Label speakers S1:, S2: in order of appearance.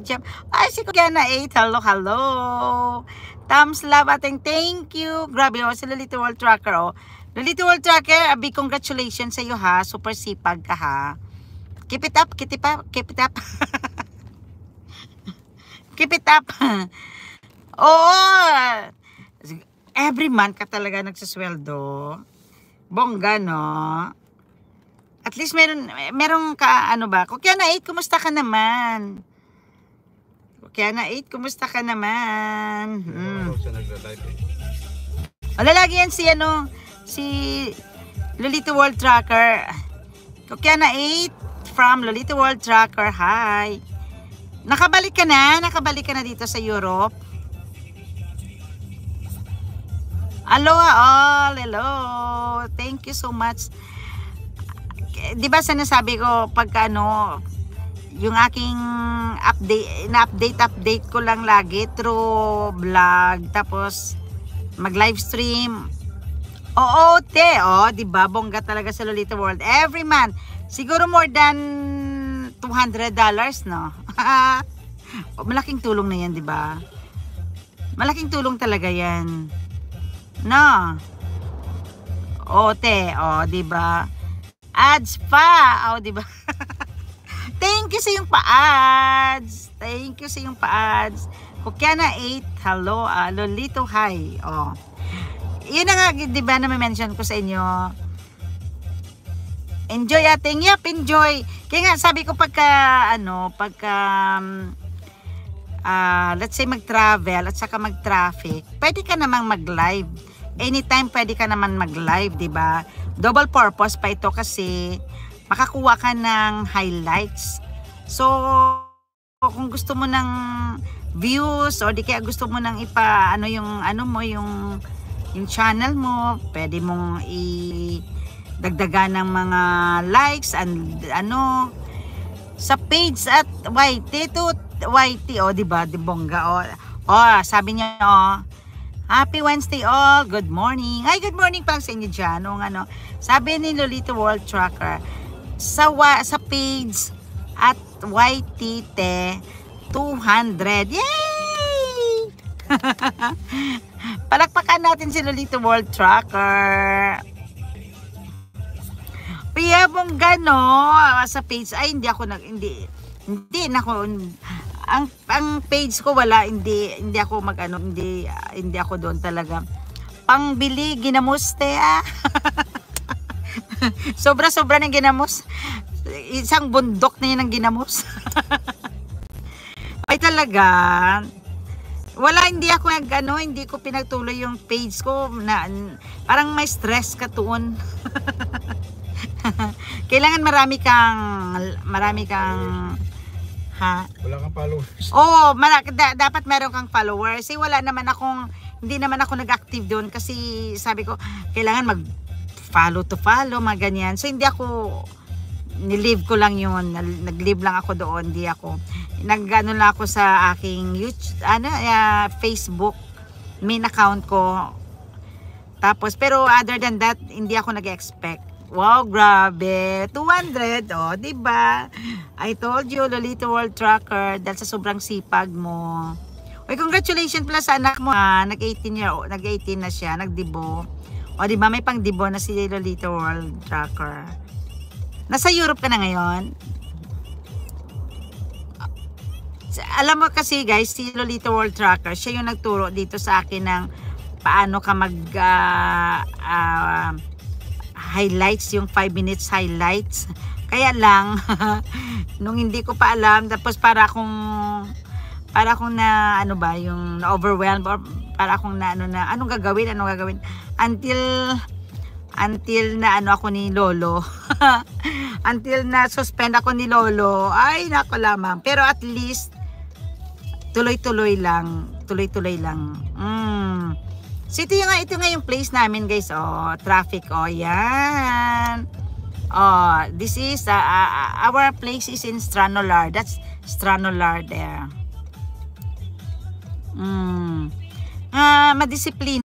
S1: Jam. Ay, si Kuya na 8. Hello, hello. Thumbs love ating thank you. Grabe oh, si Lolito World Tracker oh. Lolito World Tracker, a big congratulations sa iyo ha. Super sipag ka ha. Keep it up, keep it up, keep it up. Keep it up. Oo. Every month ka talaga nagsasweldo. Bongga no. At least meron ka ano ba? Kuya na 8, kumusta ka naman? Kaya na 8, kumusta ka naman? Lalagi yan si Lolito World Tracker. Kaya na 8 from Lolito World Tracker. Hi. Nakabalik ka na? Nakabalik ka na dito sa Europe? Hello all. Hello. Thank you so much. Di ba sinasabi ko pagka yung aking update ko lang lagi through vlog, tapos mag live stream. Oo, di ba? Bongga talaga sa Lolito World. Every month, siguro more than $200, no? Malaking tulong na yan, di ba? Malaking tulong talaga yan. No? Di ba? Ads pa, di ba? Thank you sa yung pa-ads. Thank you sa yung pa-ads. Kukya na 8. Hello, Lolito, hi. Yun na nga, di ba, na mention ko sa inyo. Enjoy ating, enjoy. Kaya nga, sabi ko let's say mag-travel at saka mag-traffic, pwede ka namang mag-live. Anytime pwede ka naman mag-live, di ba? Double purpose pa ito kasi makakuha ka ng highlights. So, kung gusto mo ng views o di kaya gusto mo ng yung channel mo, pwede mong dagdagan ng mga likes and sa page at YT to YT di ba? Di bongga sabi niya Happy Wednesday all. Good morning. Ay, good morning pa sa inyo dyan. Sabi ni Lolito World Tracker, sa page at YT 200. Yay! Palakpakan natin si Lolito World Tracker. Piyabong sa page ay hindi ako ang page ko wala, hindi ako hindi ako doon talaga. Pangbili ginamuste Sobra-sobra ng ginamos. Isang bundok na yun ang ginamos. Ay talaga. Wala, hindi ko pinagtuloy yung page ko na parang may stress ka tuon. Kailangan marami kang
S2: wala kang followers.
S1: Dapat meron kang followers. Hindi naman ako nag-active doon kasi sabi ko kailangan follow to follow, mga ganyan. So, hindi ako, nilive ko lang yun. Nag-live lang ako doon. Hindi ako, lang ako sa aking YouTube, Facebook main account ko. Tapos, pero other than that, hindi ako nag-expect. Wow, grabe. 200, diba? I told you, Lolito World Tracker, dahil sa sobrang sipag mo. Uy, congratulations pala sa anak mo. Nag-18 na siya, nagdibo. Diba may pang-dibo na si Lolito World Tracker. Nasa Europe ka na ngayon? Alam mo kasi guys, si Lolito World Tracker, siya yung nagturo dito sa akin ng paano ka highlights, yung 5 minutes highlights. Kaya lang, nung hindi ko pa alam, tapos para akong na yung na-overwhelmed or para akong anong gagawin until na ako ni Lolo. Until na suspend ako ni Lolo. Ay, nako lamang. Pero at least tuloy-tuloy lang. So ito nga yung place namin guys. Traffic. Yan. This is our place is in Stranolar. That's Stranolar there. Madisiplina